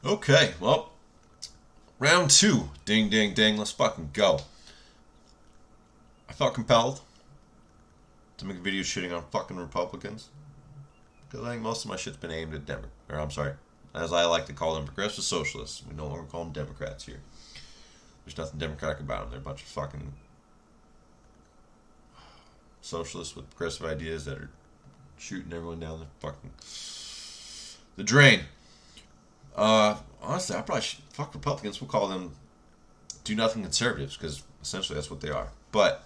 Okay, well, round two. Ding, ding, ding. Let's fucking go. I felt compelled to make a video shitting on fucking Republicans because I think most of my shit's been aimed at Democrats. Or I'm sorry, as I like to call them, progressive socialists. We no longer call them Democrats here. There's nothing democratic about them. They're a bunch of fucking socialists with progressive ideas that are shooting everyone down the fucking the drain. Honestly, I probably should fuck Republicans. We'll call them do nothing conservatives because essentially that's what they are. But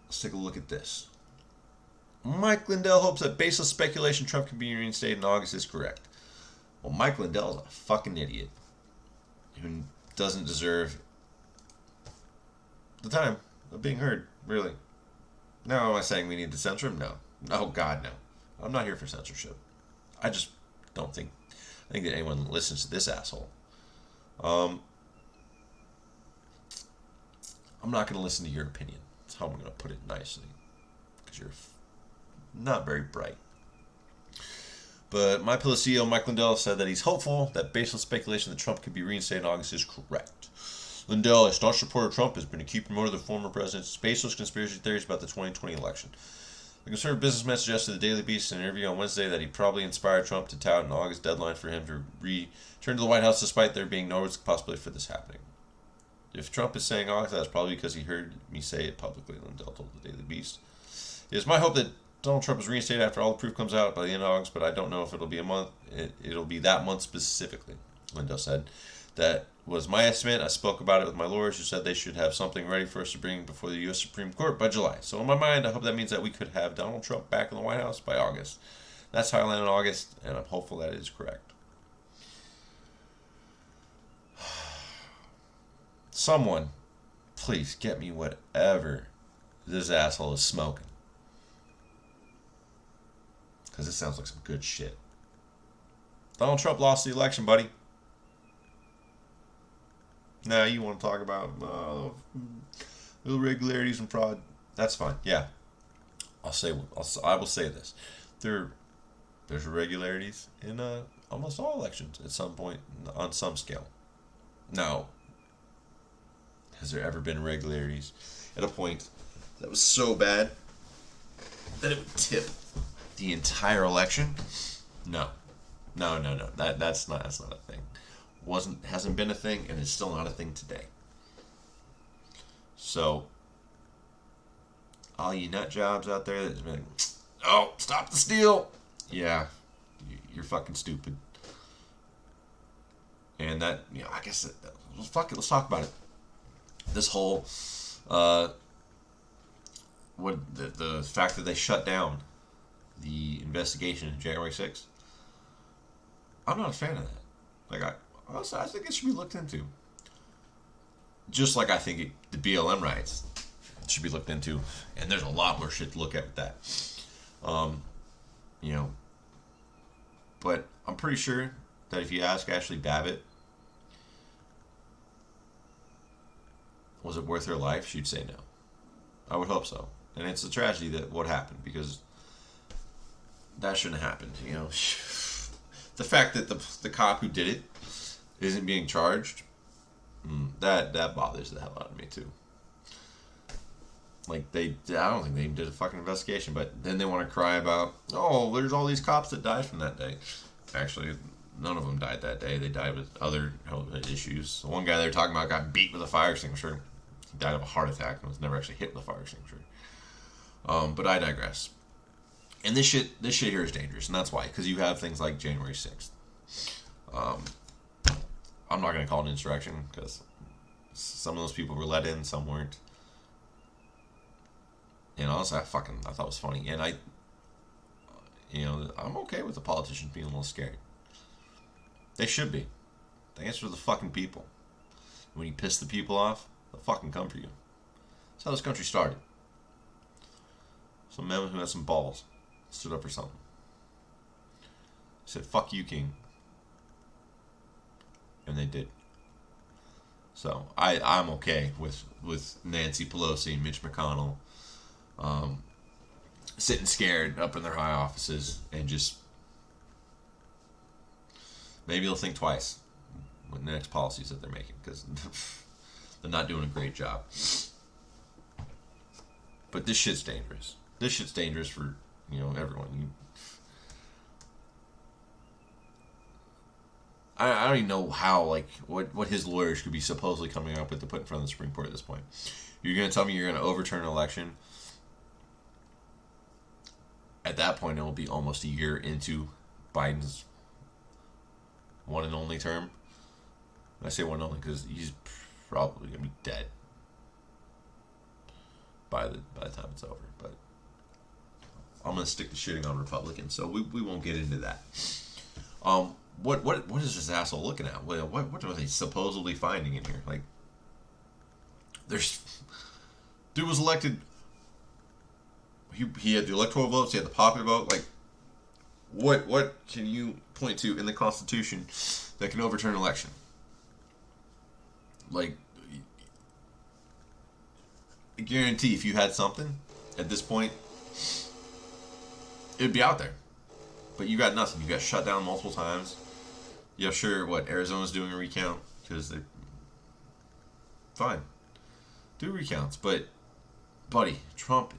let's take a look at this. Mike Lindell hopes that baseless speculation Trump can be reinstated in August is correct. Well, Mike Lindell is a fucking idiot who doesn't deserve the time of being heard, really. Now, am I saying we need to censor him? No. Oh, God, no. I'm not here for censorship. I just don't think that anyone listens to this asshole. Um, I'm not going to listen to your opinion. That's how I'm going to put it nicely. Because you're not very bright. But MyPillow CEO Mike Lindell said that he's hopeful that baseless speculation that Trump could be reinstated in August is correct. Lindell, a staunch supporter of Trump, has been a key promoter of the former president's baseless conspiracy theories about the 2020 election. The conservative businessman suggested to the Daily Beast in an interview on Wednesday that he probably inspired Trump to tout an August deadline for him to return to the White House despite there being no possibility for this happening. If Trump is saying August, that's probably because he heard me say it publicly, Lindell told the Daily Beast. It is my hope that Donald Trump is reinstated after all the proof comes out by the end of August, but I don't know if it'll be a month. It'll be that month specifically, Lindell said. That was my estimate. I spoke about it with my lawyers who said they should have something ready for us to bring before the U.S. Supreme Court by July. So in my mind, I hope that means that we could have Donald Trump back in the White House by August. That's how I land in August, and I'm hopeful that it is correct. Someone, please get me whatever this asshole is smoking. Because it sounds like some good shit. Donald Trump lost the election, buddy. Now you want to talk about irregularities and fraud? That's fine. Yeah, I will say this: there's irregularities in almost all elections at some point on some scale. Now, has there ever been irregularities at a point that was so bad that it would tip the entire election? No, no. That's not a thing. Hasn't been a thing, and is still not a thing today. So, all you nut jobs out there that's been, oh, stop the steal. Yeah, you're fucking stupid. And that, I guess, fuck it. Let's talk about it. This whole, the fact that they shut down the investigation in January 6th. I'm not a fan of that. I think it should be looked into. Just like I think the BLM riots should be looked into, and there's a lot more shit to look at with that. Um, you know, but I'm pretty sure that if you ask Ashley Babbitt, was it worth her life? She'd say no. I would hope so. And it's a tragedy that what happened because that shouldn't have happened. The fact that the cop who did it isn't being charged, that bothers the hell out of me too. Like I don't think they even did a fucking investigation, but then they want to cry about, oh, there's all these cops that died from that day. Actually, none of them died that day. They died with other health issues. The one guy they were talking about got beat with a fire extinguisher. He died of a heart attack and was never actually hit with a fire extinguisher. But I digress. And this shit here is dangerous, and that's why, because you have things like January 6th. I'm not going to call it an insurrection because some of those people were let in, some weren't. And honestly, I thought it was funny, and I'm okay with the politicians being a little scared. They should be. They answer to the fucking people. When you piss the people off, they'll fucking come for you. That's how this country started. Some men who had some balls stood up for something. Said, fuck you, king. And they did. So I'm okay with Nancy Pelosi and Mitch McConnell sitting scared up in their high offices and just maybe they'll think twice with the next policies that they're making, because they're not doing a great job. But this shit's dangerous. This shit's dangerous for, everyone. I don't even know how, what his lawyers could be supposedly coming up with to put in front of the Supreme Court at this point. You're going to tell me you're going to overturn an election? At that point, it will be almost a year into Biden's one and only term. I say one and only because he's probably going to be dead by the time it's over. But I'm going to stick to shitting on Republicans, so we won't get into that. What is this asshole looking at? What are they supposedly finding in here? Like, dude was elected. He had the electoral votes. He had the popular vote. Like, what can you point to in the Constitution that can overturn an election? Like, I guarantee if you had something at this point, it'd be out there. But you got nothing. You got shut down multiple times. Yeah, sure. What, Arizona's doing a recount because they fine do recounts, but buddy, Trump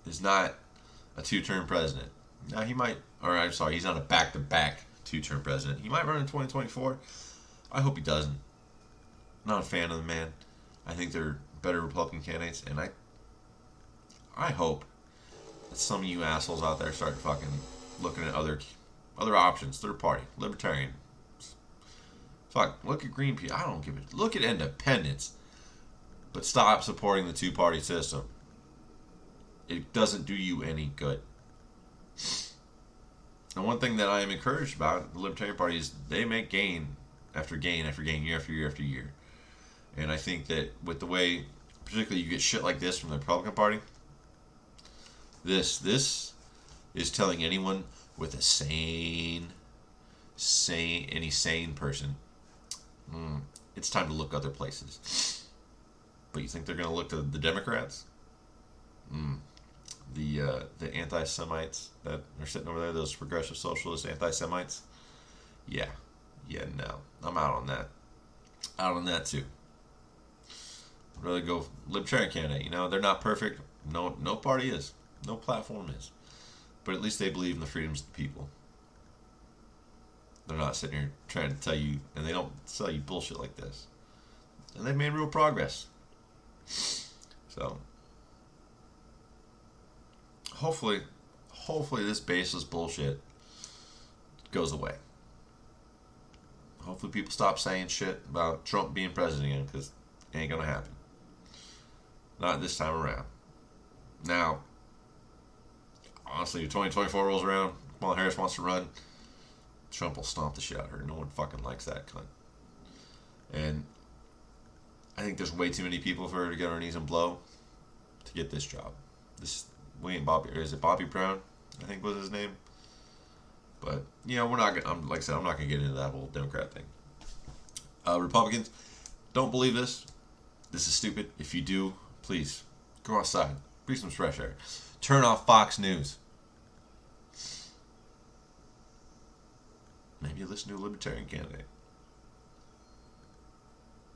is not a two-term president. Now he might, or I'm sorry, he's not a back-to-back two-term president. He might run in 2024. I hope he doesn't. I'm not a fan of the man. I think there are better Republican candidates, and I hope that some of you assholes out there start fucking looking at other options, third party, libertarian. Fuck, look at Greenpeace. I don't give it. Look at independents, but stop supporting the two-party system. It doesn't do you any good. And one thing that I am encouraged about the Libertarian Party is they make gain after gain after gain, year after year after year. And I think that with the way, particularly you get shit like this from the Republican Party, this is telling anyone with a sane person, it's time to look other places. But you think they're going to look to the Democrats? The anti-Semites that are sitting over there, those progressive socialist anti-Semites? Yeah, no. I'm out on that. Out on that too. I'd rather go libertarian candidate. They're not perfect. No party is. No platform is. But at least they believe in the freedoms of the people. They're not sitting here trying to tell you, and they don't sell you bullshit like this. And they've made real progress. So, hopefully this baseless bullshit goes away. Hopefully people stop saying shit about Trump being president again, because it ain't gonna happen. Not this time around. Now, honestly, if 2024 rolls around, Kamala Harris wants to run, Trump will stomp the shit out of her. No one fucking likes that cunt. And I think there's way too many people for her to get on her knees and blow to get this job. Is it Bobby Brown? I think was his name. But we're not gonna. I'm not gonna get into that whole Democrat thing. Republicans, don't believe this. This is stupid. If you do, please go outside, breathe some fresh air, turn off Fox News. Maybe listen to a libertarian candidate.